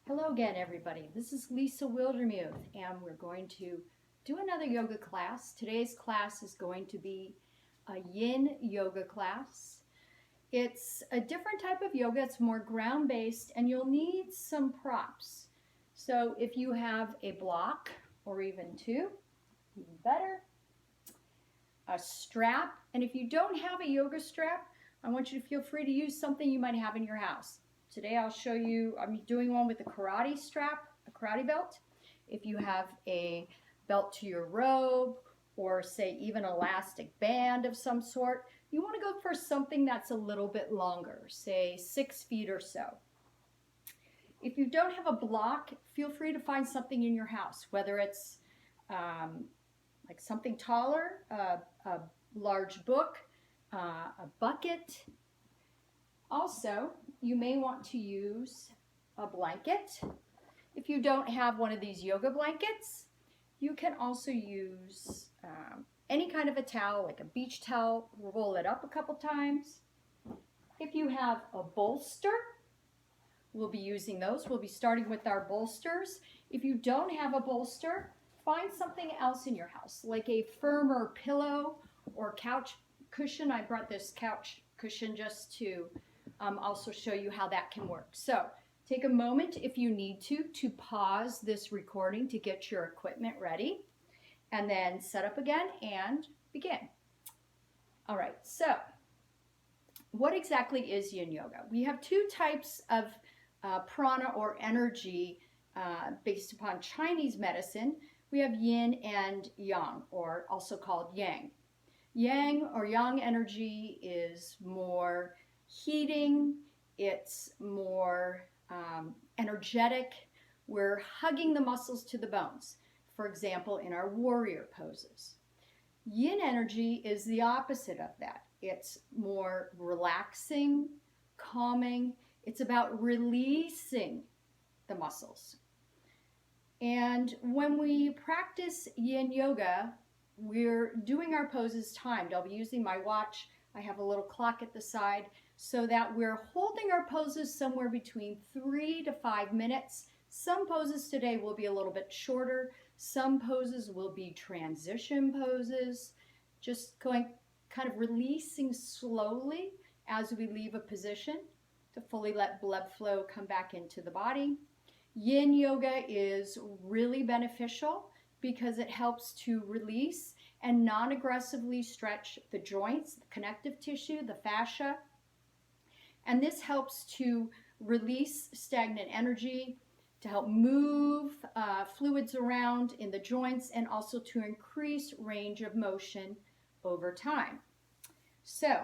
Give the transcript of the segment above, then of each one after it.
Hello again, everybody. This is Lisa Wildermuth, and we're going to do another yoga class. Today's class is going to be a yin yoga class. It's a different type of yoga. It's more ground-based, and you'll need some props. So if you have a block, or even two, even better, a strap, and if you don't have a yoga strap, I want you to feel free to use something you might have in your house. Today I'll show you, I'm doing one with a karate strap, a karate belt. If you have a belt to your robe, or say even elastic band of some sort, you want to go for something that's a little bit longer, say 6 feet or so. If you don't have a block, feel free to find something in your house, whether it's like something taller, a large book, a bucket. Also, you may want to use a blanket. If you don't have one of these yoga blankets, you can also use any kind of a towel, like a beach towel, roll it up a couple times. If you have a bolster, we'll be using those. We'll be starting with our bolsters. If you don't have a bolster, find something else in your house, like a firmer pillow or couch cushion. I brought this couch cushion just to also show you how that can work. So take a moment if you need to pause this recording to get your equipment ready, and then set up again and begin. All right, so what exactly is yin yoga? We have two types of prana or energy based upon Chinese medicine. We have yin and yang, or also called yang. Yang or yang energy is more heating, it's more energetic. We're hugging the muscles to the bones, for example, in our warrior poses. Yin energy is the opposite of that. It's more relaxing, calming. It's about releasing the muscles. And when we practice yin yoga, we're doing our poses timed. I'll be using my watch. I have a little clock at the side so that we're holding our poses somewhere between 3 to 5 minutes. Some poses today will be a little bit shorter. Some poses will be transition poses, just going kind of releasing slowly as we leave a position to fully let blood flow come back into the body. Yin yoga is really beneficial because it helps to release and non-aggressively stretch the joints, the connective tissue, the fascia. And this helps to release stagnant energy, to help move fluids around in the joints, and also to increase range of motion over time. So,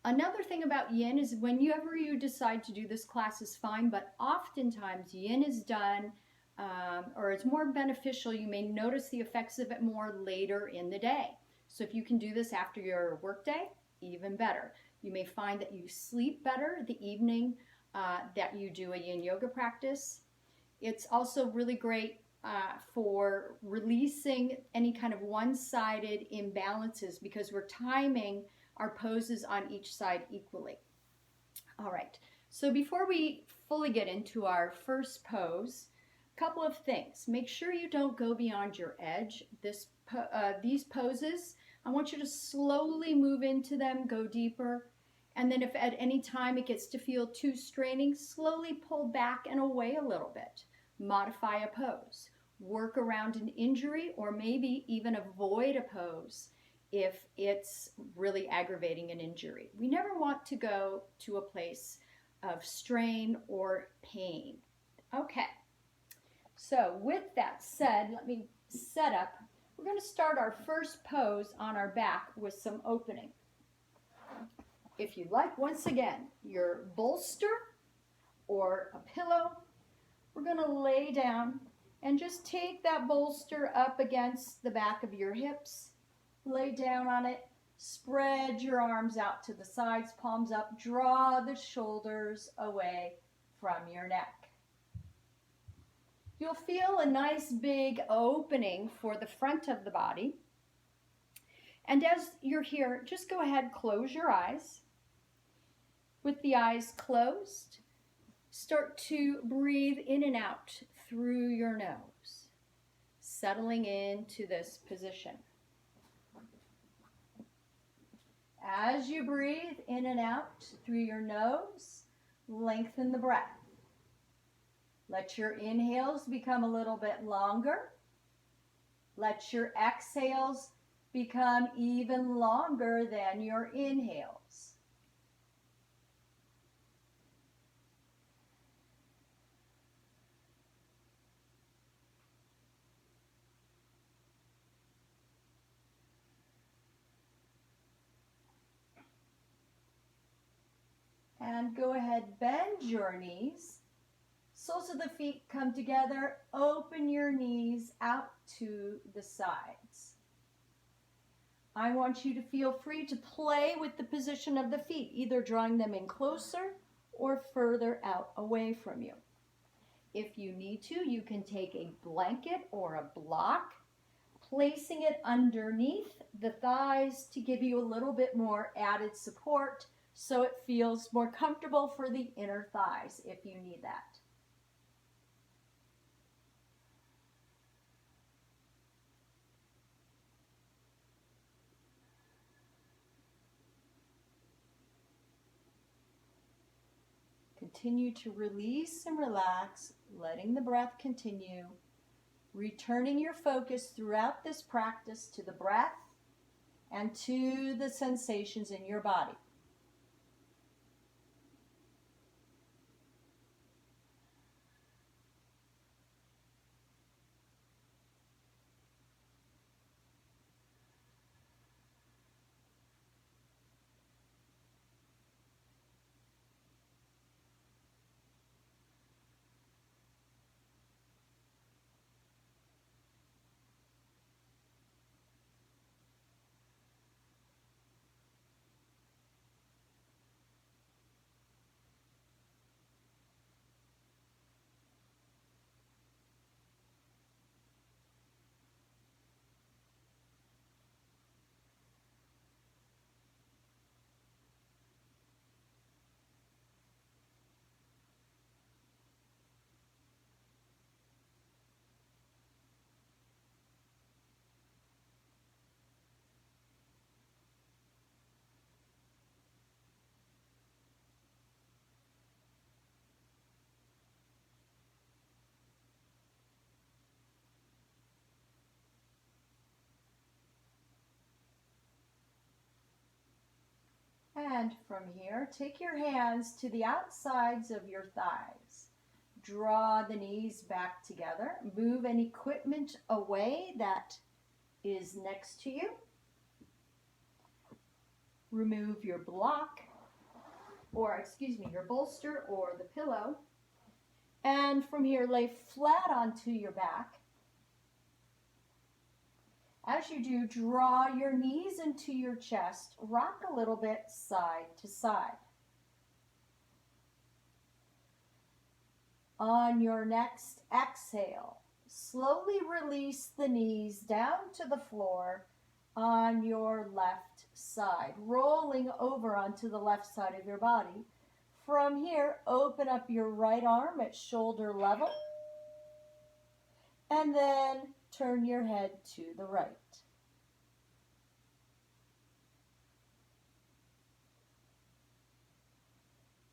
another thing about yin is whenever you decide to do this class is fine, but oftentimes yin is done or it's more beneficial. You may notice the effects of it more later in the day. So if you can do this after your workday, even better. You may find that you sleep better the evening that you do a yin yoga practice. It's also really great for releasing any kind of one-sided imbalances because we're timing our poses on each side equally. All right, so before we fully get into our first pose, a couple of things. Make sure you don't go beyond your edge. These poses, I want you to slowly move into them, go deeper, and then if at any time it gets to feel too straining, slowly pull back and away a little bit. Modify a pose. Work around an injury, or maybe even avoid a pose if it's really aggravating an injury. We never want to go to a place of strain or pain. Okay, so with that said, let me set up. We're going to start our first pose on our back with some opening. If you'd like, once again, your bolster or a pillow, we're going to lay down and just take that bolster up against the back of your hips. Lay down on it, spread your arms out to the sides, palms up, draw the shoulders away from your neck. You'll feel a nice big opening for the front of the body. And as you're here, just go ahead, close your eyes. With the eyes closed, Start to breathe in and out through your nose, settling into this position. As you breathe in and out through your nose, lengthen the breath. Let your inhales become a little bit longer. Let your exhales become even longer than your inhales. And go ahead, bend your knees. Soles of the feet come together. Open your knees out to the sides. I want you to feel free to play with the position of the feet, either drawing them in closer or further out away from you. If you need to, you can take a blanket or a block, placing it underneath the thighs to give you a little bit more added support so it feels more comfortable for the inner thighs if you need that. Continue to release and relax, letting the breath continue, returning your focus throughout this practice to the breath and to the sensations in your body. And from here, take your hands to the outsides of your thighs. Draw the knees back together. Move any equipment away that is next to you. Remove your block, your bolster or the pillow. And from here, lay flat onto your back. As you do, draw your knees into your chest. Rock a little bit side to side. On your next exhale, slowly release the knees down to the floor on your left side, rolling over onto the left side of your body. From here, open up your right arm at shoulder level, and then turn your head to the right.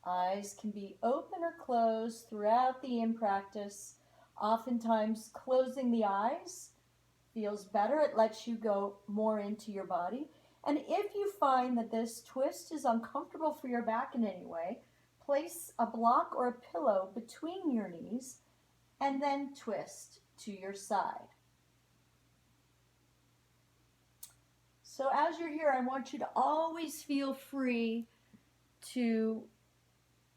Eyes can be open or closed throughout the in-practice. Oftentimes, closing the eyes feels better. It lets you go more into your body. And if you find that this twist is uncomfortable for your back in any way, place a block or a pillow between your knees and then twist to your side. So as you're here, I want you to always feel free to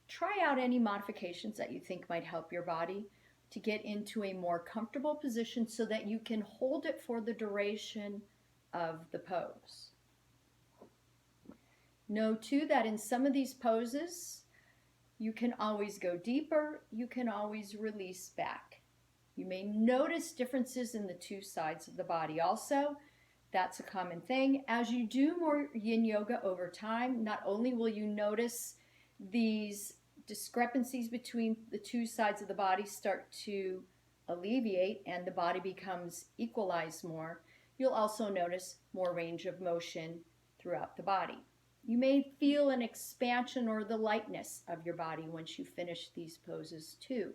try out any modifications that you think might help your body to get into a more comfortable position so that you can hold it for the duration of the pose. Know too that in some of these poses, you can always go deeper, you can always release back. You may notice differences in the two sides of the body also. That's a common thing. As you do more yin yoga over time, not only will you notice these discrepancies between the two sides of the body start to alleviate and the body becomes equalized more, you'll also notice more range of motion throughout the body. You may feel an expansion or the lightness of your body once you finish these poses too.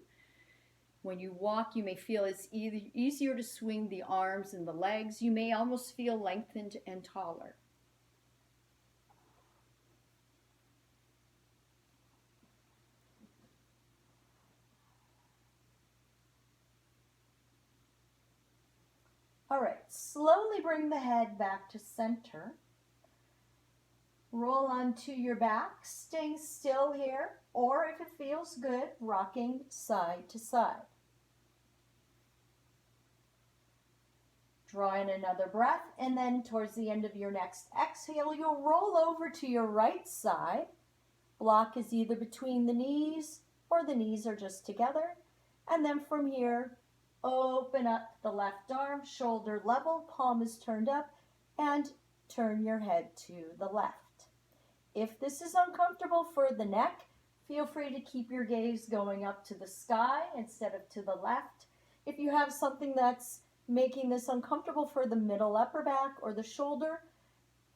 When you walk, you may feel it's easier to swing the arms and the legs. You may almost feel lengthened and taller. All right, slowly bring the head back to center. Roll onto your back, staying still here, or if it feels good, rocking side to side. Draw in another breath, and then towards the end of your next exhale, you'll roll over to your right side. Block is either between the knees or the knees are just together. And then from here, open up the left arm, shoulder level, palm is turned up, and turn your head to the left. If this is uncomfortable for the neck, feel free to keep your gaze going up to the sky instead of to the left. If you have something that's making this uncomfortable for the middle upper back or the shoulder,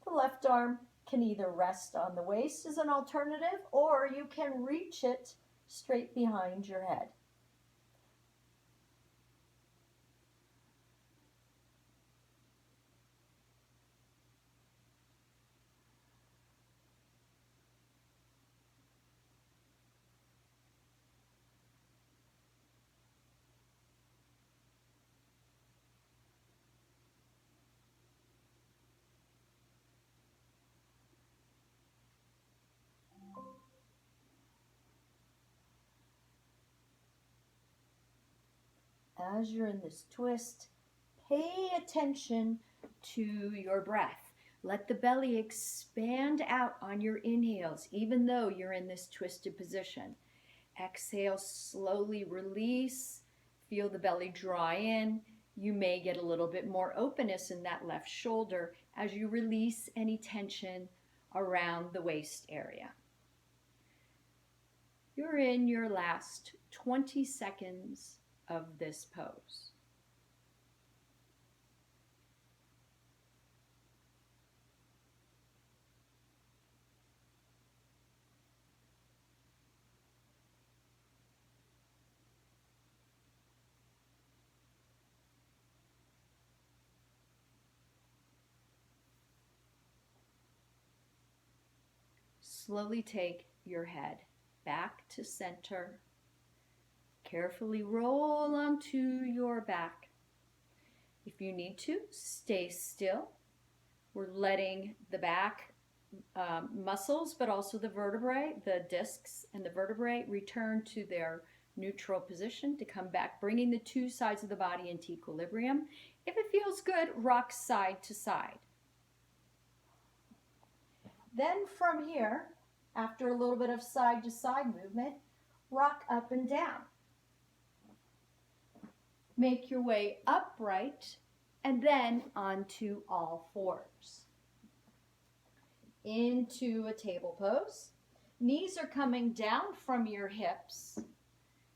the left arm can either rest on the waist as an alternative, or you can reach it straight behind your head. As you're in this twist, pay attention to your breath. Let the belly expand out on your inhales, even though you're in this twisted position. Exhale, slowly release. Feel the belly draw in. You may get a little bit more openness in that left shoulder as you release any tension around the waist area. You're in your last 20 seconds of this pose. Slowly take your head back to center. Carefully roll onto your back. If you need to, stay still. We're letting the back muscles, but also the vertebrae, the discs and the vertebrae return to their neutral position to come back, bringing the two sides of the body into equilibrium. If it feels good, rock side to side. Then from here, after a little bit of side to side movement, rock up and down. Make your way upright and then onto all fours. Into a table pose. Knees are coming down from your hips.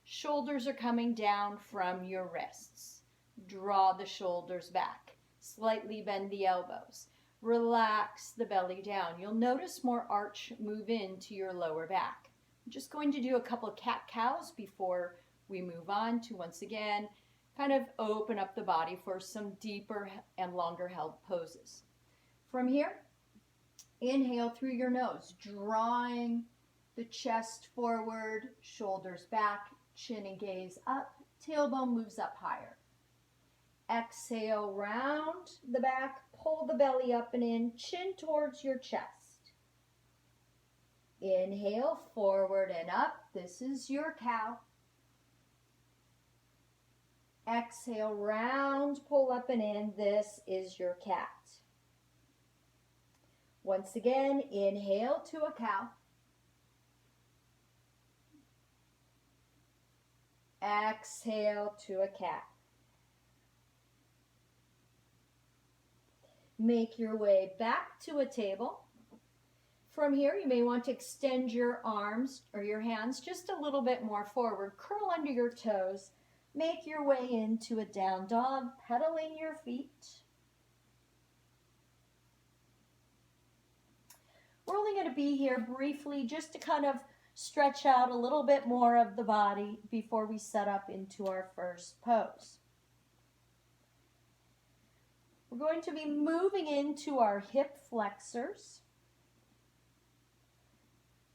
Shoulders are coming down from your wrists. Draw the shoulders back. Slightly bend the elbows. Relax the belly down. You'll notice more arch move into your lower back. I'm just going to do a couple of cat-cows before we move on to, once again, kind of open up the body for some deeper and longer held poses. From here, inhale through your nose, drawing the chest forward, shoulders back, chin and gaze up, tailbone moves up higher. Exhale, round the back, pull the belly up and in, chin towards your chest. Inhale, forward and up. This is your cow. Exhale, round, pull up and in. This is your cat. Once again, inhale to a cow. Exhale to a cat. Make your way back to a table. From here, you may want to extend your arms or your hands just a little bit more forward. Curl under your toes. Make your way into a down dog, pedaling your feet. We're only going to be here briefly just to kind of stretch out a little bit more of the body before we set up into our first pose. We're going to be moving into our hip flexors.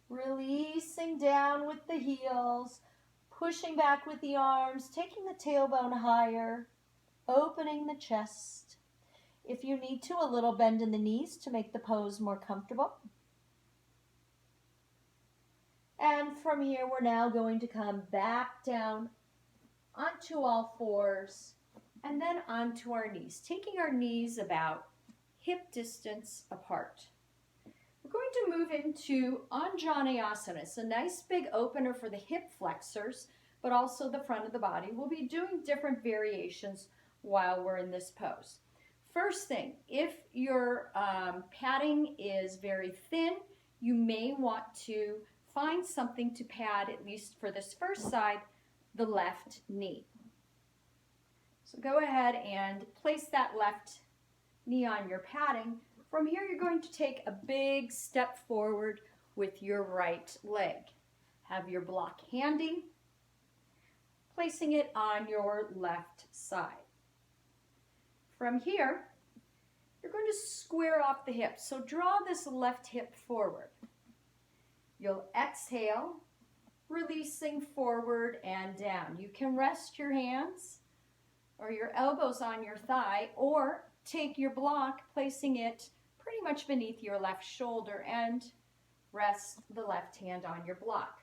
Releasing down with the heels, pushing back with the arms, taking the tailbone higher, opening the chest. If you need to, a little bend in the knees to make the pose more comfortable. And from here, we're now going to come back down onto all fours and then onto our knees, taking our knees about hip distance apart. We're going to move into Anjaneyasana. It's a nice big opener for the hip flexors, but also the front of the body. We'll be doing different variations while we're in this pose. First thing, if your padding is very thin, you may want to find something to pad, at least for this first side, the left knee. So go ahead and place that left knee on your padding. From here, you're going to take a big step forward with your right leg. Have your block handy, placing it on your left side. From here, you're going to square off the hips. So draw this left hip forward. You'll exhale, releasing forward and down. You can rest your hands or your elbows on your thigh, or take your block, placing it pretty much beneath your left shoulder, and rest the left hand on your block.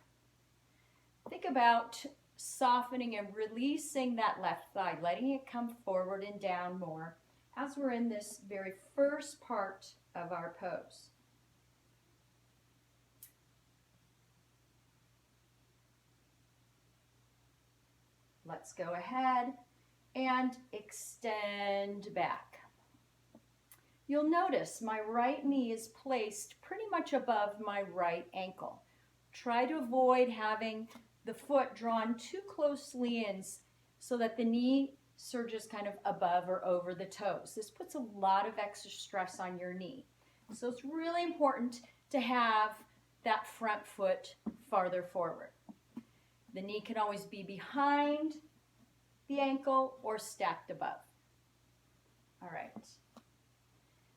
Think about softening and releasing that left thigh, letting it come forward and down more as we're in this very first part of our pose. Let's go ahead and extend back. You'll notice my right knee is placed pretty much above my right ankle. Try to avoid having the foot drawn too closely in so that the knee surges kind of above or over the toes. This puts a lot of extra stress on your knee. So it's really important to have that front foot farther forward. The knee can always be behind the ankle or stacked above. All right.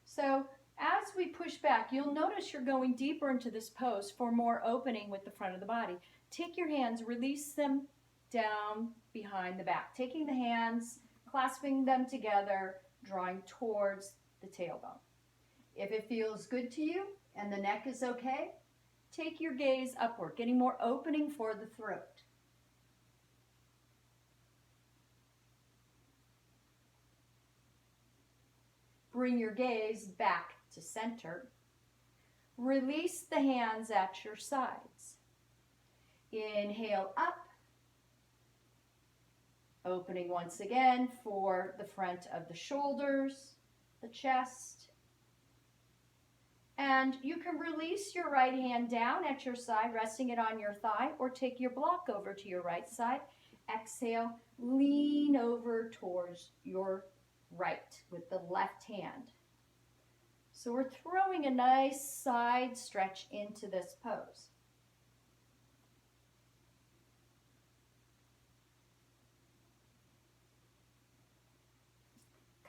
So as we push back, you'll notice you're going deeper into this pose for more opening with the front of the body. Take your hands, release them down behind the back. Taking the hands, clasping them together, drawing towards the tailbone. If it feels good to you and the neck is okay, take your gaze upward, getting more opening for the throat. Bring your gaze back to center. Release the hands at your sides. Inhale up. Opening once again for the front of the shoulders, the chest. And you can release your right hand down at your side, resting it on your thigh, or take your block over to your right side. Exhale, lean over towards your right with the left hand. So we're throwing a nice side stretch into this pose.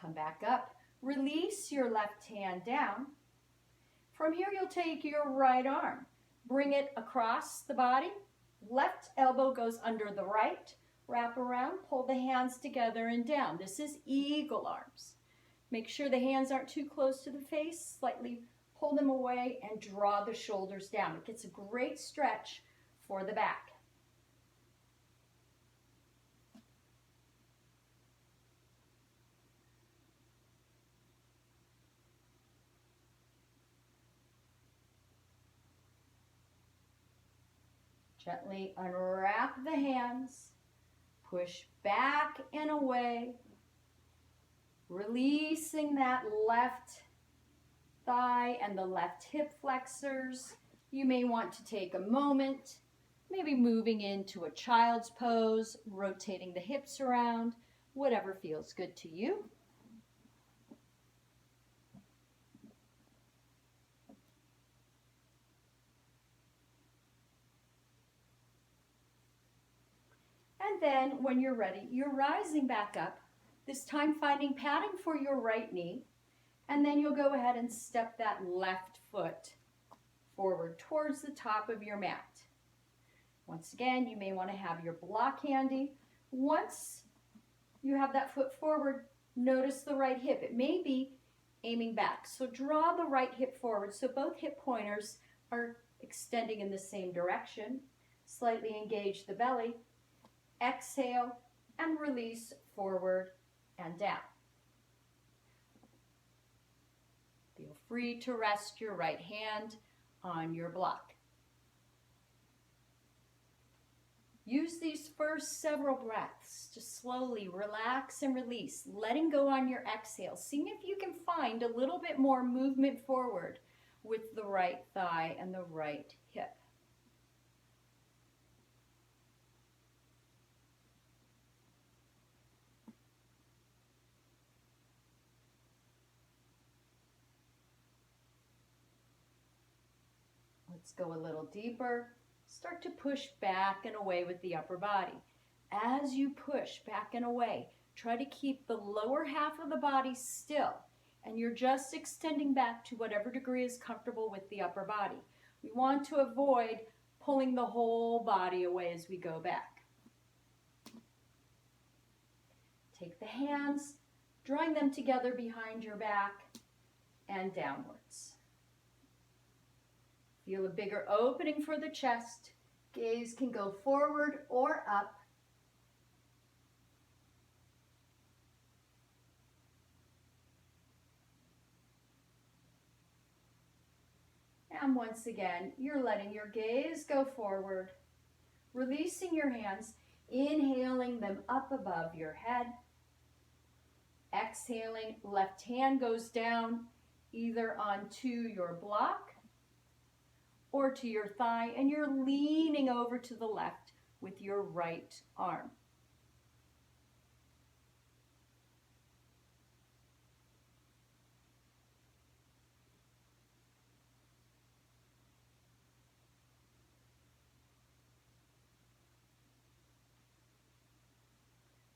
Come back up. Release your left hand down. From here, you'll take your right arm. Bring it across the body. Left elbow goes under the right. Wrap around, pull the hands together and down. This is eagle arms. Make sure the hands aren't too close to the face. Slightly pull them away and draw the shoulders down. It gets a great stretch for the back. Gently unwrap the hands. Push back and away, releasing that left thigh and the left hip flexors. You may want to take a moment, maybe moving into a child's pose, rotating the hips around, whatever feels good to you. And then when you're ready, you're rising back up, this time finding padding for your right knee, and then you'll go ahead and step that left foot forward towards the top of your mat. Once again, you may want to have your block handy. Once you have that foot forward, notice the right hip. It may be aiming back, so draw the right hip forward so both hip pointers are extending in the same direction. Slightly engage the belly. Exhale and release forward and down. Feel free to rest your right hand on your block. Use these first several breaths to slowly relax and release, letting go on your exhale, seeing if you can find a little bit more movement forward with the right thigh and the right hip. Let's go a little deeper. Start to push back and away with the upper body. As you push back and away, try to keep the lower half of the body still, and you're just extending back to whatever degree is comfortable with the upper body. We want to avoid pulling the whole body away as we go back. Take the hands, drawing them together behind your back and downwards. Feel a bigger opening for the chest. Gaze can go forward or up. And once again, you're letting your gaze go forward, releasing your hands, inhaling them up above your head. Exhaling, left hand goes down either onto your block or to your thigh, and you're leaning over to the left with your right arm.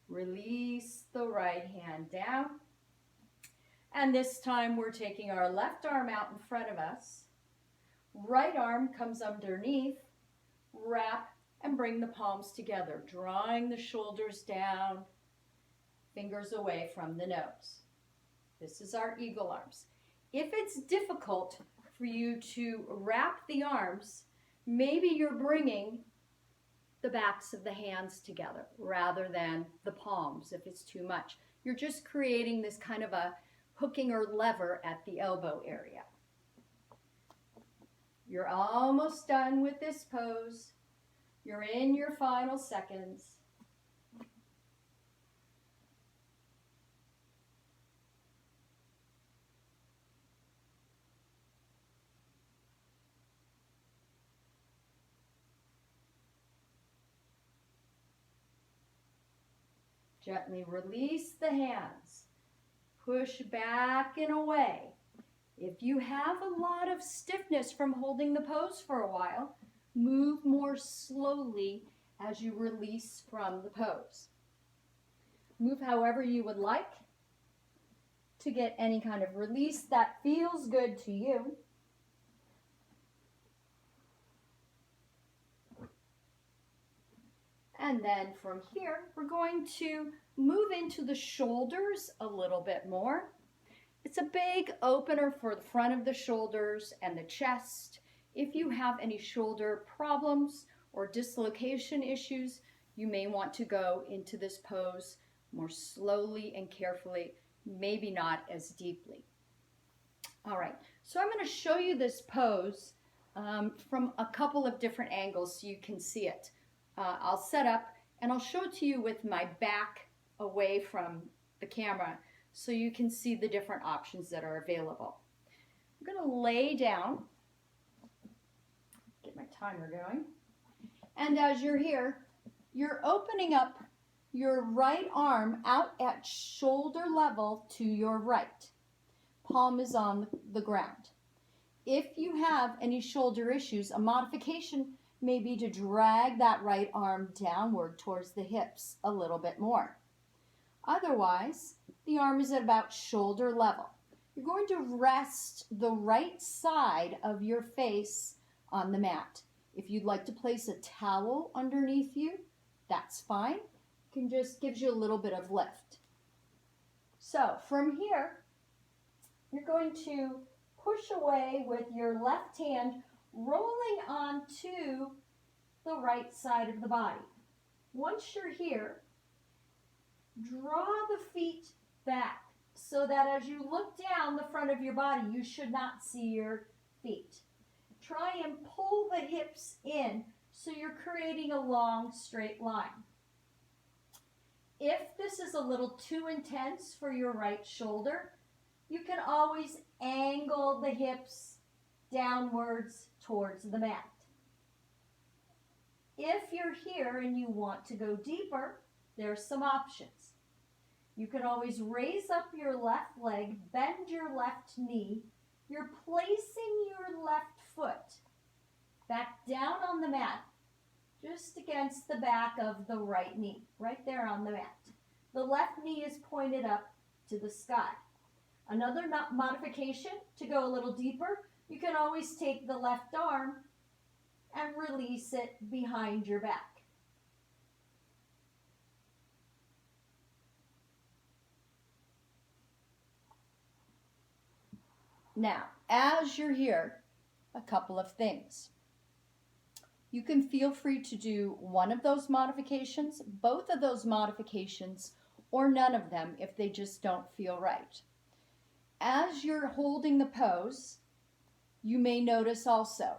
Release the right hand down. And this time we're taking our left arm out in front of us. Right arm comes underneath, wrap and bring the palms together, drawing the shoulders down, fingers away from the nose. This is our eagle arms. If it's difficult for you to wrap the arms, maybe you're bringing the backs of the hands together rather than the palms if it's too much. You're just creating this kind of a hooking or lever at the elbow area. You're almost done with this pose. You're in your final seconds. Gently release the hands. Push back and away. If you have a lot of stiffness from holding the pose for a while, move more slowly as you release from the pose. Move however you would like to get any kind of release that feels good to you. And then from here, we're going to move into the shoulders a little bit more. It's a big opener for the front of the shoulders and the chest. If you have any shoulder problems or dislocation issues, you may want to go into this pose more slowly and carefully, maybe not as deeply. All right, so I'm going to show you this pose from a couple of different angles so you can see it. I'll set up and I'll show it to you with my back away from the camera so you can see the different options that are available. You're going to lay down. Get my timer going. And as you're here, you're opening up your right arm out at shoulder level to your right. Palm is on the ground. If you have any shoulder issues, a modification may be to drag that right arm downward towards the hips a little bit more. Otherwise, the arm is at about shoulder level. You're going to rest the right side of your face on the mat. If you'd like to place a towel underneath you, that's fine. It can just gives you a little bit of lift. So from here, you're going to push away with your left hand, rolling onto the right side of the body. Once you're here, draw the feet back so that as you look down the front of your body, you should not see your feet. Try and pull the hips in so you're creating a long straight line. If this is a little too intense for your right shoulder, you can always angle the hips downwards towards the mat. If you're here and you want to go deeper, there's some options. You can always raise up your left leg, bend your left knee. You're placing your left foot back down on the mat, just against the back of the right knee, right there on the mat. The left knee is pointed up to the sky. Another modification to go a little deeper, you can always take the left arm and release it behind your back. Now, as you're here, a couple of things. You can feel free to do one of those modifications, both of those modifications, or none of them if they just don't feel right. As you're holding the pose, you may notice also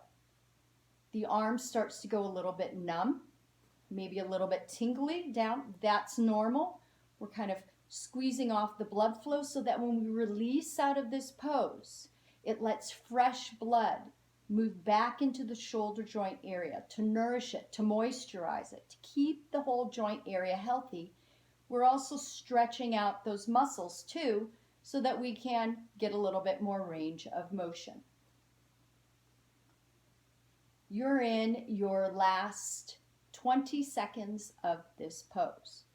the arm starts to go a little bit numb, maybe a little bit tingly down. That's normal. We're kind of squeezing off the blood flow so that when we release out of this pose, it lets fresh blood move back into the shoulder joint area to nourish it, to moisturize it, to keep the whole joint area healthy. We're also stretching out those muscles too so that we can get a little bit more range of motion. You're in your last 20 seconds of this pose.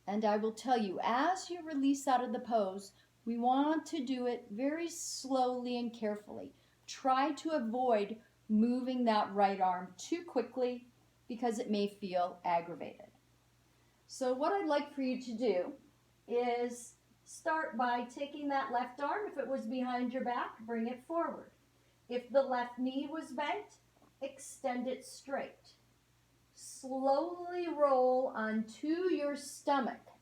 And I will tell you, as you release out of the pose, we want to do it very slowly and carefully. Try to avoid moving that right arm too quickly because it may feel aggravated. So what I'd like for you to do is start by taking that left arm. If it was behind your back, bring it forward. If the left knee was bent, extend it straight. Slowly roll onto your stomach.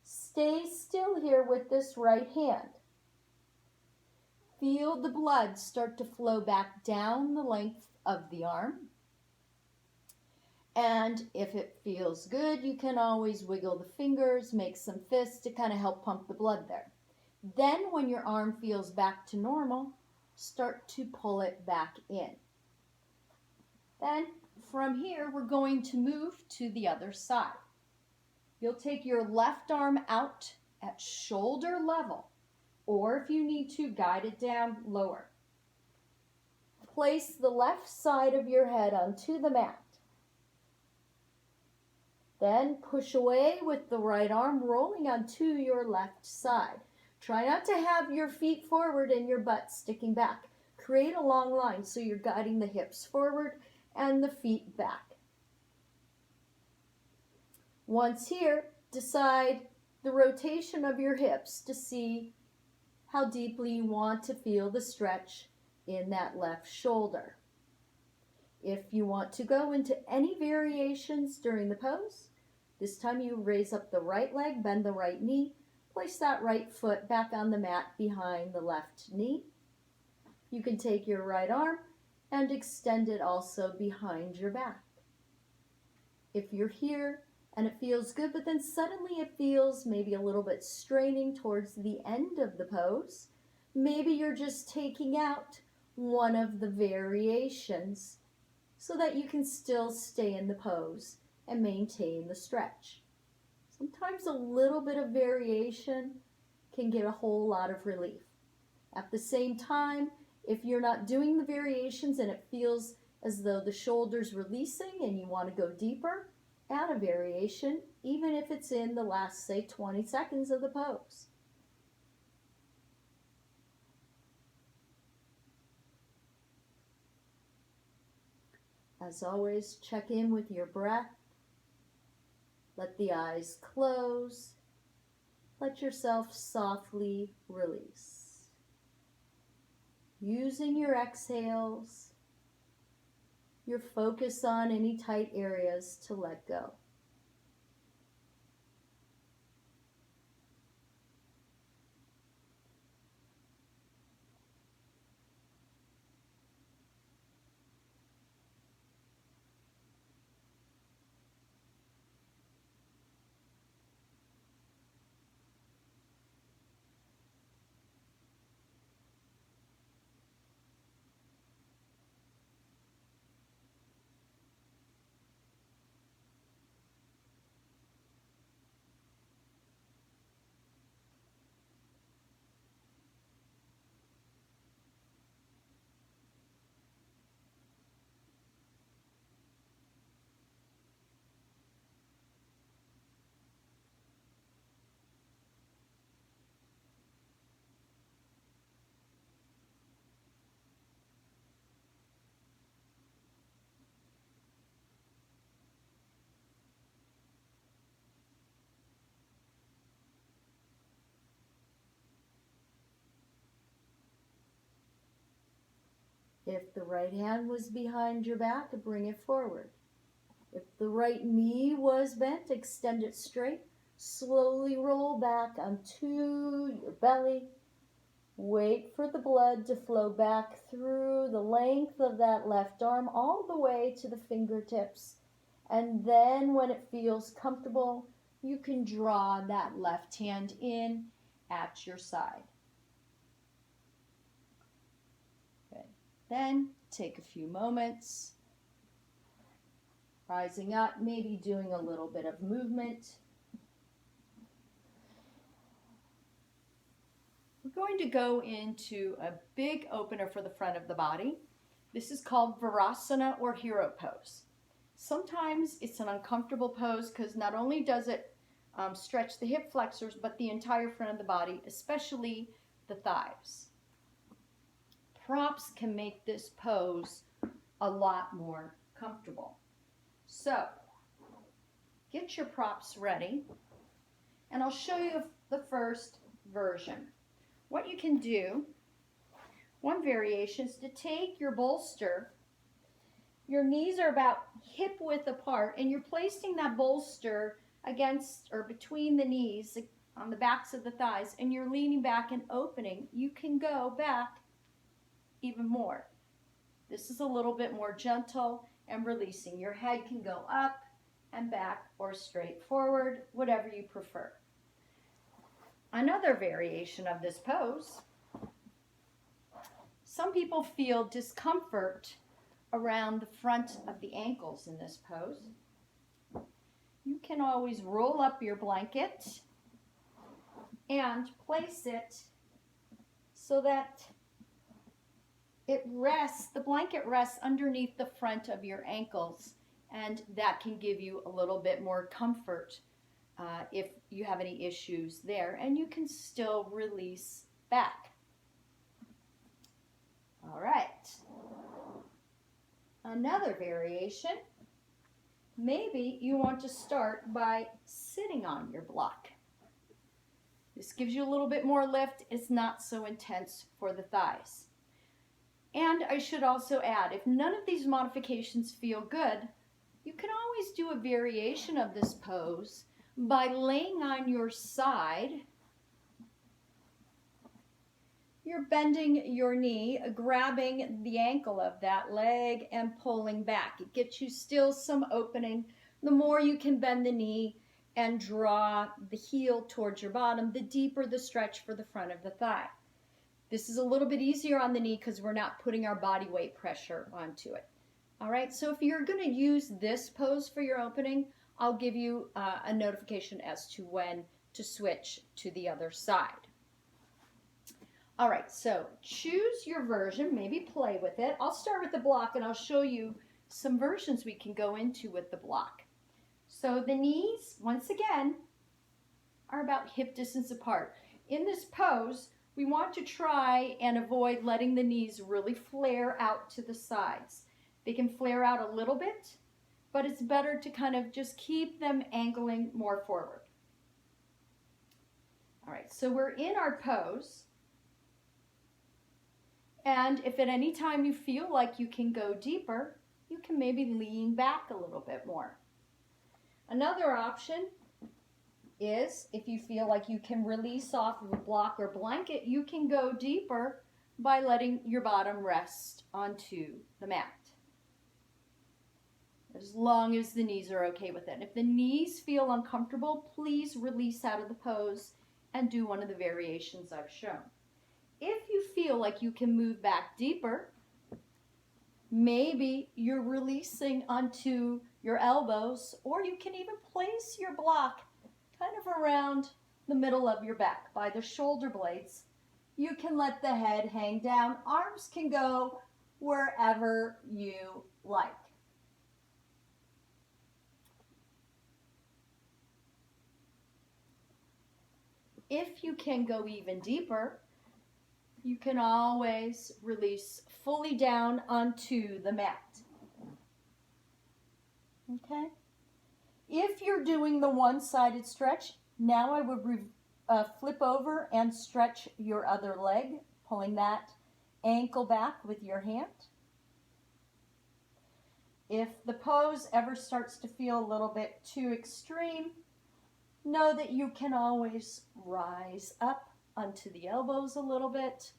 Stay still here with this right hand. Feel the blood start to flow back down the length of the arm. And if it feels good, you can always wiggle the fingers, make some fists to kind of help pump the blood there. Then when your arm feels back to normal, start to pull it back in. Then from here, we're going to move to the other side. You'll take your left arm out at shoulder level, or if you need to, guide it down lower. Place the left side of your head onto the mat. Then push away with the right arm, rolling onto your left side. Try not to have your feet forward and your butt sticking back. Create a long line so you're guiding the hips forward and the feet back. Once here, decide the rotation of your hips to see how deeply you want to feel the stretch in that left shoulder. If you want to go into any variations during the pose, this time you raise up the right leg, bend the right knee, place that right foot back on the mat behind the left knee. You can take your right arm and extend it also behind your back. If you're here, and it feels good, but then suddenly it feels maybe a little bit straining towards the end of the pose. Maybe you're just taking out one of the variations so that you can still stay in the pose and maintain the stretch. Sometimes a little bit of variation can get a whole lot of relief. At the same time, if you're not doing the variations and it feels as though the shoulder's releasing and you want to go deeper, add a variation, even if it's in the last, say, 20 seconds of the pose. As always, check in with your breath. Let the eyes close. Let yourself softly release. Using your exhales, your focus on any tight areas to let go. If the right hand was behind your back, bring it forward. If the right knee was bent, extend it straight. Slowly roll back onto your belly. Wait for the blood to flow back through the length of that left arm all the way to the fingertips. And then when it feels comfortable, you can draw that left hand in at your side. Okay. Then take a few moments, rising up, maybe doing a little bit of movement. We're going to go into a big opener for the front of the body. This is called Virasana or hero pose. Sometimes it's an uncomfortable pose because not only does it stretch the hip flexors, but the entire front of the body, especially the thighs. Props can make this pose a lot more comfortable. So, get your props ready, and I'll show you the first version. What you can do, one variation, is to take your bolster. Your knees are about hip width apart, and you're placing that bolster against or between the knees on the backs of the thighs, and you're leaning back and opening. You can go back even more. This is a little bit more gentle and releasing. Your head can go up and back or straight forward, whatever you prefer. Another variation of this pose, some people feel discomfort around the front of the ankles in this pose. You can always roll up your blanket and place it so that it rests, the blanket rests underneath the front of your ankles, and that can give you a little bit more comfort if you have any issues there, and you can still release back. All right. Another variation, maybe you want to start by sitting on your block. This gives you a little bit more lift. It's not so intense for the thighs. And I should also add, if none of these modifications feel good, you can always do a variation of this pose by laying on your side. You're bending your knee, grabbing the ankle of that leg and pulling back. It gets you still some opening The more you can bend the knee and draw the heel towards your bottom, the deeper the stretch for the front of the thigh. This is a little bit easier on the knee because we're not putting our body weight pressure onto it. All right, so if you're going to use this pose for your opening, I'll give you a notification as to when to switch to the other side. All right, so choose your version, maybe play with it. I'll start with the block and I'll show you some versions we can go into with the block. So the knees, once again, are about hip distance apart. In this pose, we want to try and avoid letting the knees really flare out to the sides. They can flare out a little bit, but it's better to kind of just keep them angling more forward. All right, so we're in our pose. And if at any time you feel like you can go deeper, you can maybe lean back a little bit more. Another option is if you feel like you can release off of a block or blanket, you can go deeper by letting your bottom rest onto the mat. As long as the knees are okay with it. If the knees feel uncomfortable, please release out of the pose and do one of the variations I've shown. If you feel like you can move back deeper, maybe you're releasing onto your elbows, or you can even place your block kind of around the middle of your back by the shoulder blades. You can let the head hang down. Arms can go wherever you like. If you can go even deeper, you can always release fully down onto the mat. Okay? If you're doing the one-sided stretch, now I would flip over and stretch your other leg, pulling that ankle back with your hand. If the pose ever starts to feel a little bit too extreme, know that you can always rise up onto the elbows a little bit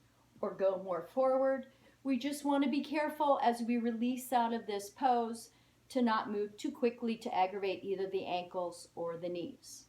or go more forward. We just want to be careful as we release out of this pose to not move too quickly to aggravate either the ankles or the knees.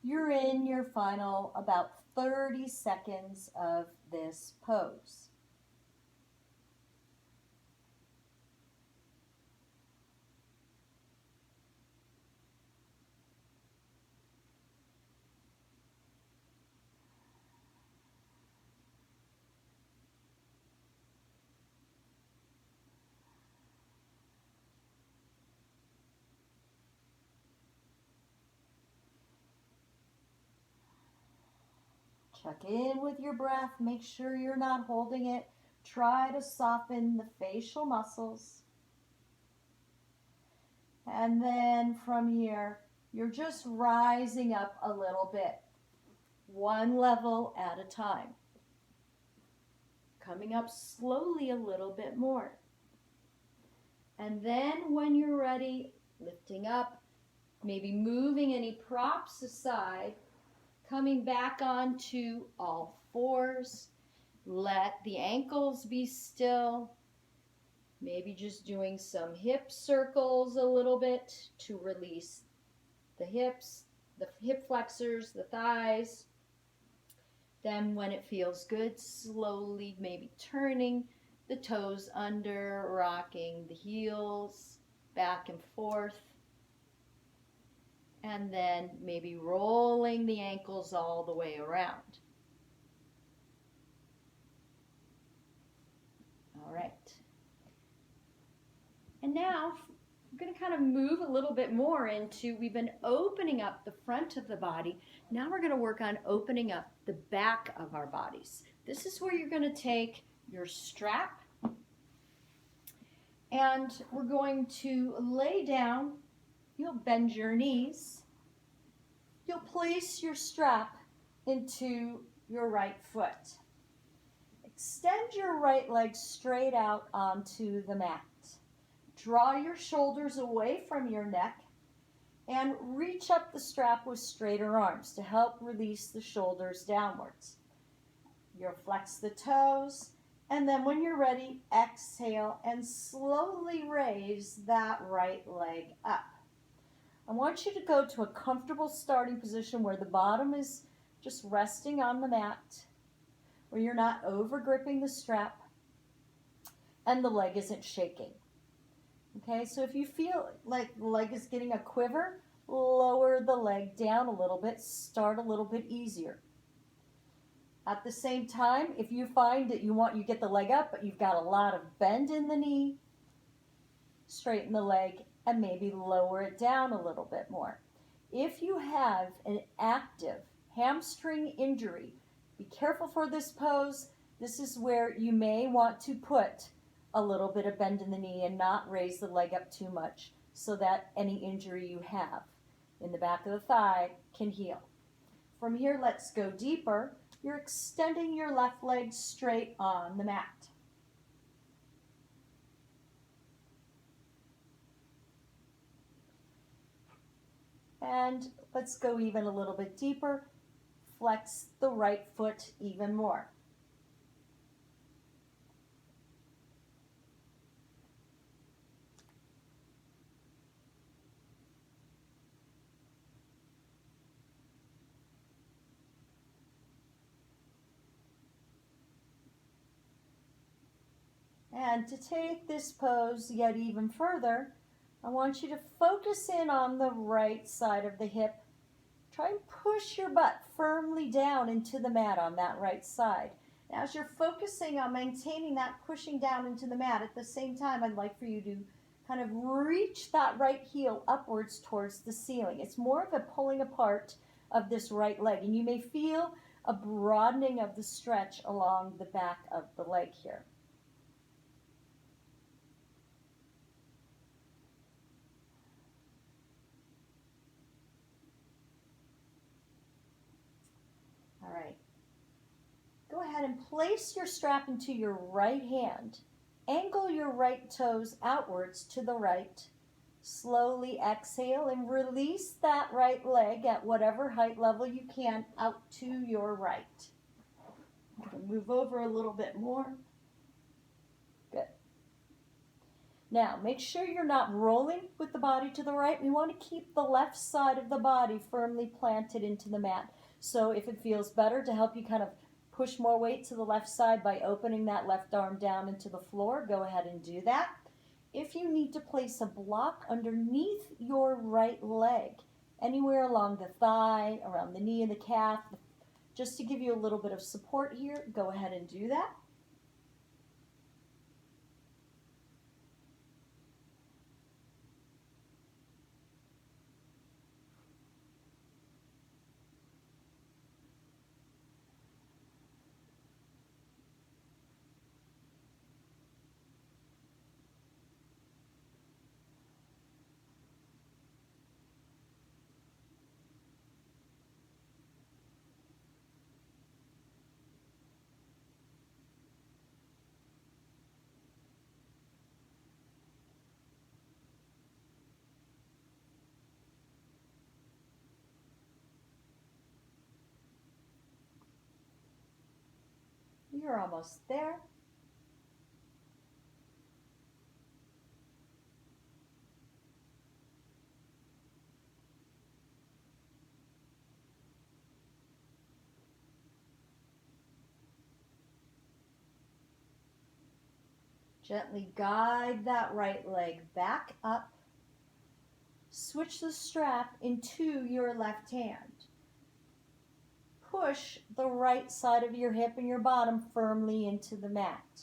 You're in your final about 30 seconds of this pose. Check in with your breath. Make sure you're not holding it. Try to soften the facial muscles. And then from here, you're just rising up a little bit, one level at a time. Coming up slowly a little bit more. And then when you're ready, lifting up, maybe moving any props aside, coming back onto all fours. Let the ankles be still. Maybe just doing some hip circles a little bit to release the hips, the hip flexors, the thighs. Then when it feels good, slowly maybe turning the toes under, rocking the heels back and forth. And then maybe rolling the ankles all the way around. All right. And now we're going to kind of move a little bit more into, we've been opening up the front of the body. Now we're going to work on opening up the back of our bodies. This is where you're going to take your strap and we're going to lay down. You'll bend your knees place your strap into your right foot. Extend your right leg straight out onto the mat. Draw your shoulders away from your neck and reach up the strap with straighter arms to help release the shoulders downwards. You'll flex the toes, and then when you're ready, exhale and slowly raise that right leg up. I want you to go to a comfortable starting position where the bottom is just resting on the mat, where you're not over gripping the strap and the leg isn't shaking. Okay, so if you feel like the leg is getting a quiver, lower the leg down a little bit, start a little bit easier. At the same time, if you find that you get the leg up, but you've got a lot of bend in the knee, straighten the leg and maybe lower it down a little bit more. If you have an active hamstring injury, be careful for this pose. This is where you may want to put a little bit of bend in the knee and not raise the leg up too much so that any injury you have in the back of the thigh can heal. From here, let's go deeper. You're extending your left leg straight on the mat. And let's go even a little bit deeper. Flex the right foot even more. And to take this pose yet even further, I want you to focus in on the right side of the hip. Try and push your butt firmly down into the mat on that right side. Now, as you're focusing on maintaining that pushing down into the mat, at the same time, I'd like for you to kind of reach that right heel upwards towards the ceiling. It's more of a pulling apart of this right leg, and you may feel a broadening of the stretch along the back of the leg here. All right. Go ahead and place your strap into your right hand. Angle your right toes outwards to the right. Slowly exhale and release that right leg at whatever height level you can out to your right. Move over a little bit more. Good. Now, make sure you're not rolling with the body to the right. We want to keep the left side of the body firmly planted into the mat. So if it feels better to help you kind of push more weight to the left side by opening that left arm down into the floor, go ahead and do that. If you need to place a block underneath your right leg, anywhere along the thigh, around the knee and the calf, just to give you a little bit of support here, go ahead and do that. You're almost there. Gently guide that right leg back up. Switch the strap into your left hand. Push the right side of your hip and your bottom firmly into the mat.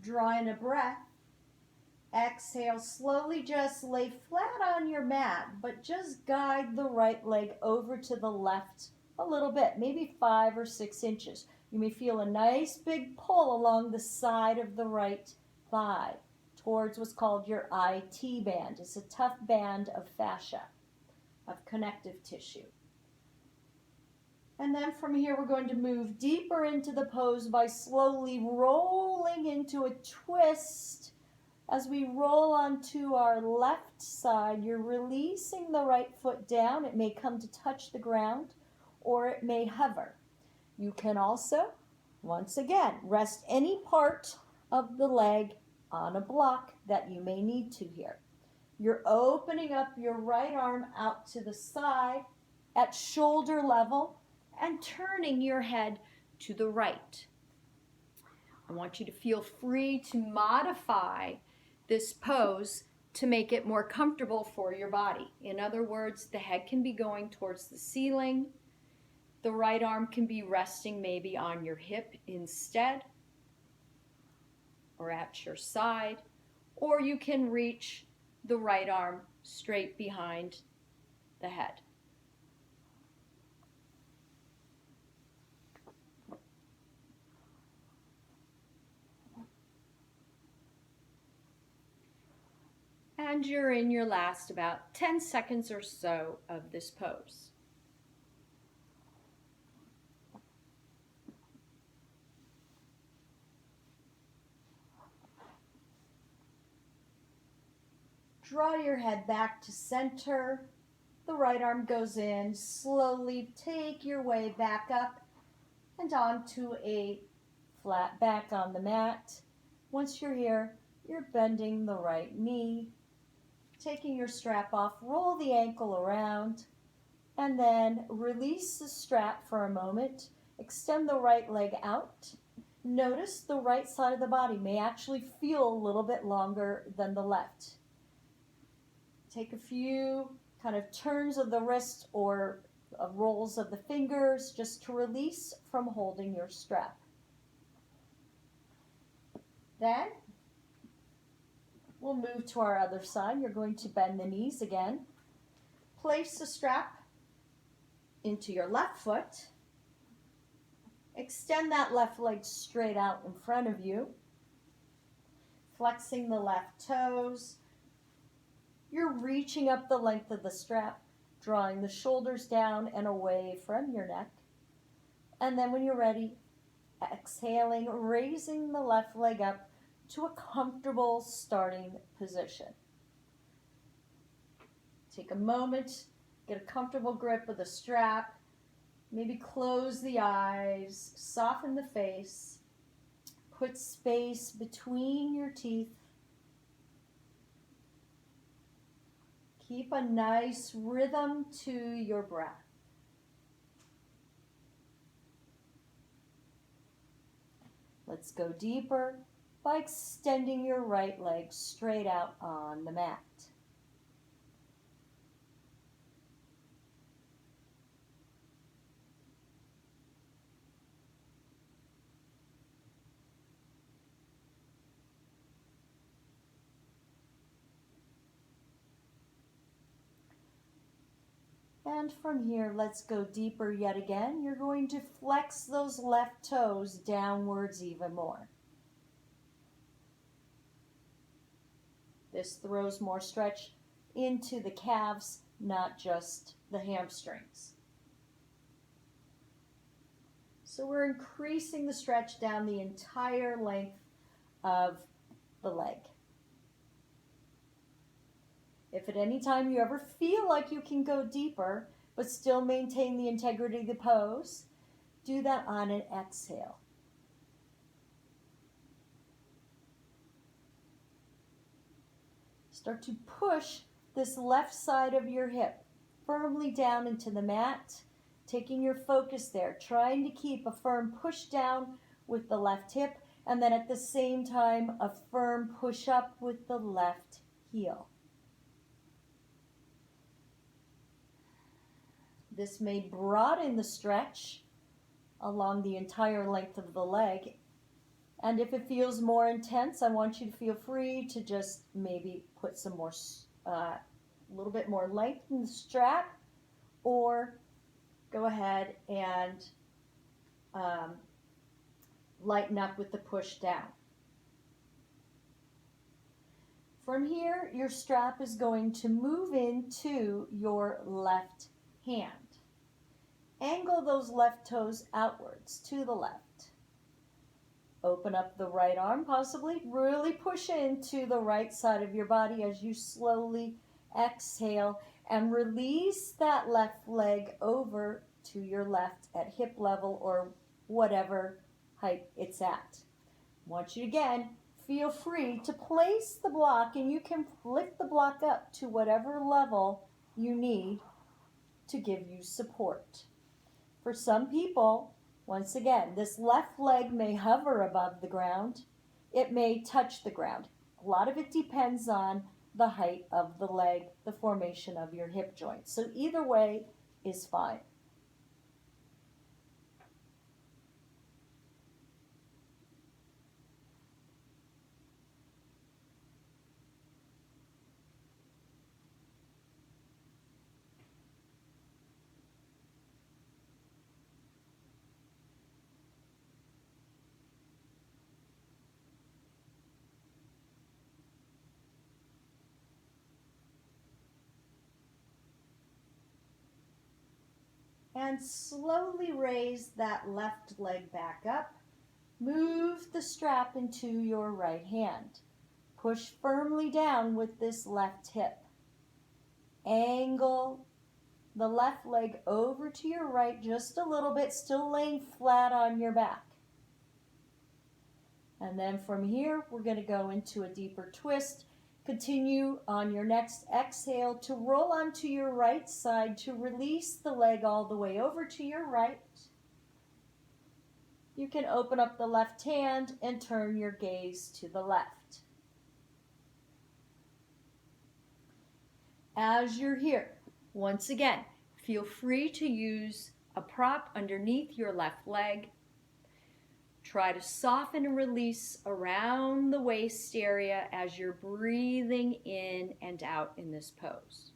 Draw in a breath. Exhale, slowly just lay flat on your mat, but just guide the right leg over to the left a little bit, maybe 5 or 6 inches. You may feel a nice big pull along the side of the right thigh towards what's called your IT band. It's a tough band of fascia, of connective tissue. And then from here, we're going to move deeper into the pose by slowly rolling into a twist. As we roll onto our left side, you're releasing the right foot down. It may come to touch the ground, or it may hover. You can also, once again, rest any part of the leg on a block that you may need to here. You're opening up your right arm out to the side at shoulder level and turning your head to the right. I want you to feel free to modify this pose to make it more comfortable for your body. In other words, the head can be going towards the ceiling. The right arm can be resting maybe on your hip instead, or at your side, or you can reach the right arm straight behind the head. And you're in your last about 10 seconds or so of this pose. Draw your head back to center. The right arm goes in. Slowly take your way back up and onto a flat back on the mat. Once you're here, you're bending the right knee, taking your strap off, roll the ankle around, and then release the strap for a moment. Extend the right leg out. Notice the right side of the body may actually feel a little bit longer than the left. Take a few kind of turns of the wrist or rolls of the fingers just to release from holding your strap. Then we'll move to our other side. You're going to bend the knees again. Place the strap into your left foot. Extend that left leg straight out in front of you. Flexing the left toes. You're reaching up the length of the strap, drawing the shoulders down and away from your neck. And then when you're ready, exhaling, raising the left leg up to a comfortable starting position. Take a moment, get a comfortable grip of the strap, maybe close the eyes, soften the face, put space between your teeth. Keep a nice rhythm to your breath. Let's go deeper by extending your right leg straight out on the mat. And from here, let's go deeper yet again. You're going to flex those left toes downwards even more. This throws more stretch into the calves, not just the hamstrings. So we're increasing the stretch down the entire length of the leg. If at any time you ever feel like you can go deeper, but still maintain the integrity of the pose, do that on an exhale. Start to push this left side of your hip firmly down into the mat, taking your focus there, trying to keep a firm push down with the left hip, and then at the same time, a firm push up with the left heel. This may broaden the stretch along the entire length of the leg. And if it feels more intense, I want you to feel free to just maybe put some more, a little bit more length in the strap, or go ahead and lighten up with the push down. From here, your strap is going to move into your left hand. Angle those left toes outwards to the left. Open up the right arm, possibly really push into the right side of your body as you slowly exhale and release that left leg over to your left at hip level or whatever height it's at. I want you again, feel free to place the block, and you can lift the block up to whatever level you need to give you support. For some people, once again, this left leg may hover above the ground. It may touch the ground. A lot of it depends on the height of the leg, the formation of your hip joint. So either way is fine. And slowly raise that left leg back up. Move the strap into your right hand. Push firmly down with this left hip. Angle the left leg over to your right just a little bit, still laying flat on your back. And then from here, we're going to go into a deeper twist. Continue on your next exhale to roll onto your right side to release the leg all the way over to your right. You can open up the left hand and turn your gaze to the left. As you're here, once again, feel free to use a prop underneath your left leg. Try to soften and release around the waist area as you're breathing in and out in this pose.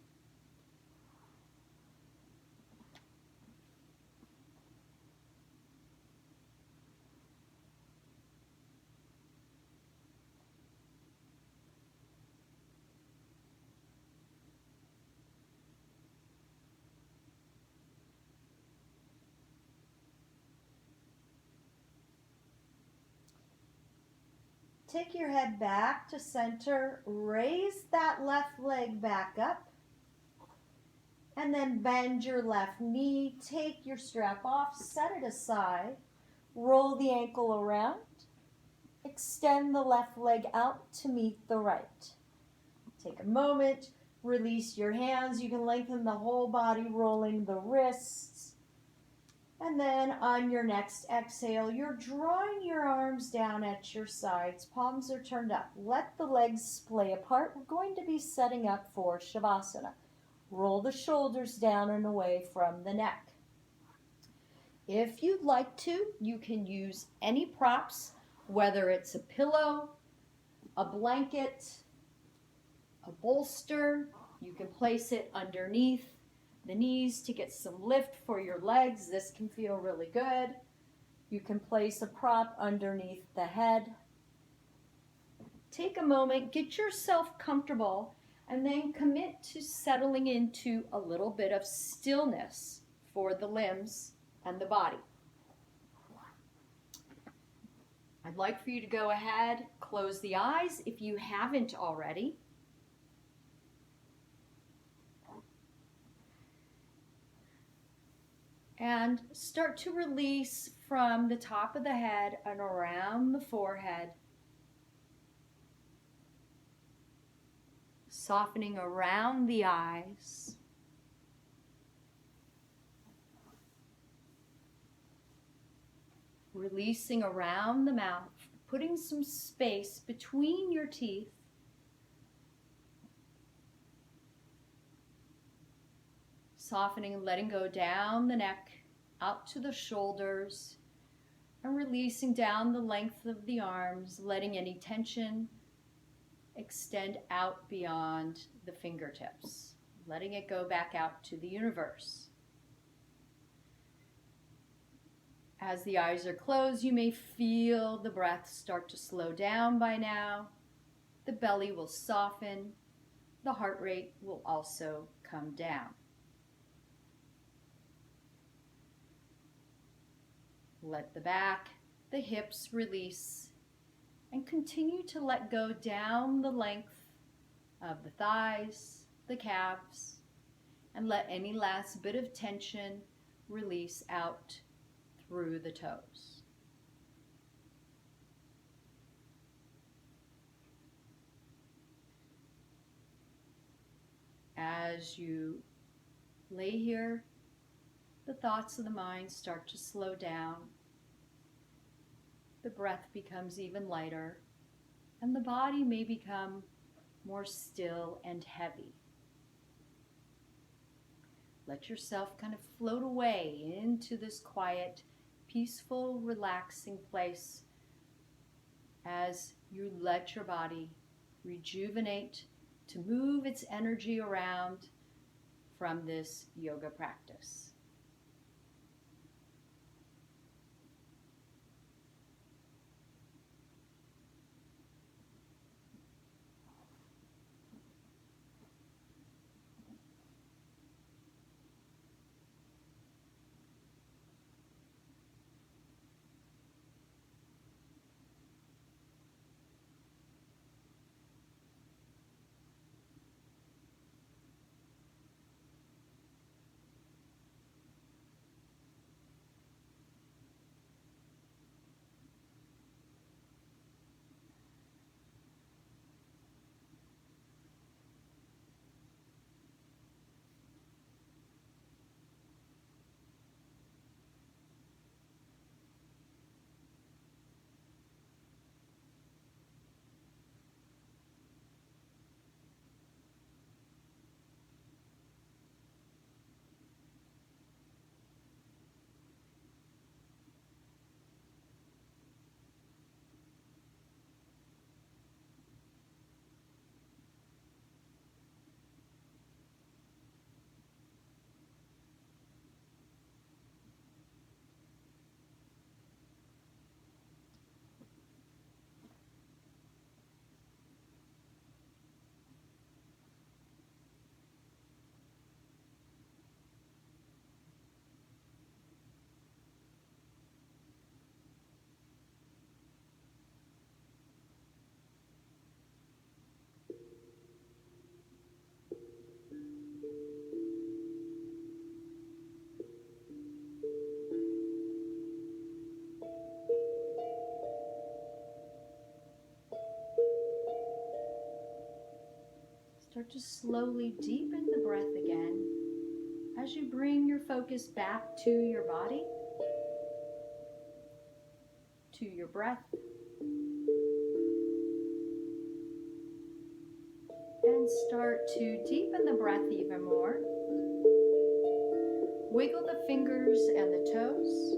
Take your head back to center, raise that left leg back up, and then bend your left knee, take your strap off, set it aside, roll the ankle around, extend the left leg out to meet the right. Take a moment, release your hands, you can lengthen the whole body, rolling the wrists. And then on your next exhale, you're drawing your arms down at your sides. Palms are turned up. Let the legs splay apart. We're going to be setting up for Shavasana. Roll the shoulders down and away from the neck. If you'd like to, you can use any props, whether it's a pillow, a blanket, a bolster. You can place it underneath the knees to get some lift for your legs. This can feel really good. You can place a prop underneath the head. Take a moment, get yourself comfortable, and then commit to settling into a little bit of stillness for the limbs and the body. I'd like for you to go ahead, close the eyes if you haven't already. And start to release from the top of the head and around the forehead, softening around the eyes. Releasing around the mouth, putting some space between your teeth. Softening and letting go down the neck, out to the shoulders, and releasing down the length of the arms, letting any tension extend out beyond the fingertips, letting it go back out to the universe. As the eyes are closed, you may feel the breath start to slow down by now. The belly will soften. The heart rate will also come down. Let the back, the hips release, and continue to let go down the length of the thighs, the calves, and let any last bit of tension release out through the toes. As you lay here, the thoughts of the mind start to slow down. The breath becomes even lighter, and the body may become more still and heavy. Let yourself kind of float away into this quiet, peaceful, relaxing place as you let your body rejuvenate to move its energy around from this yoga practice. Start to slowly deepen the breath again as you bring your focus back to your body, to your breath, and start to deepen the breath even more. Wiggle the fingers and the toes.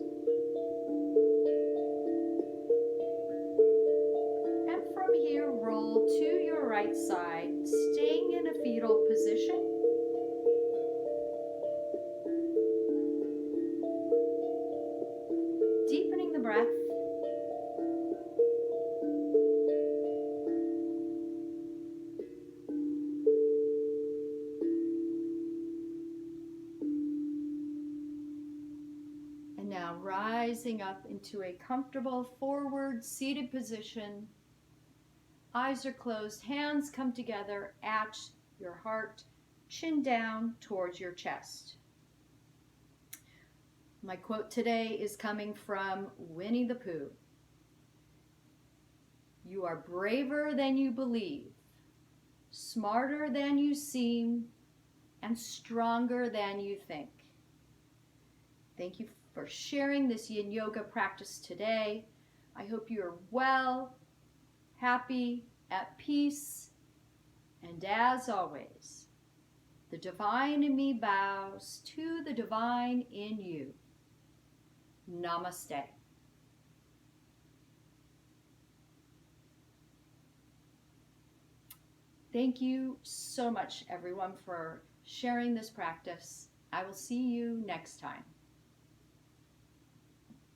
And from here, roll to your right side, staying in a fetal position. Deepening the breath. And now rising up into a comfortable forward seated position. Eyes are closed, hands come together at your heart, chin down towards your chest. My quote today is coming from Winnie the Pooh. You are braver than you believe, smarter than you seem, and stronger than you think. Thank you for sharing this yin yoga practice today. I hope you are well, happy, at peace, and as always, the divine in me bows to the divine in you. Namaste. Thank you so much, everyone, for sharing this practice. I will see you next time.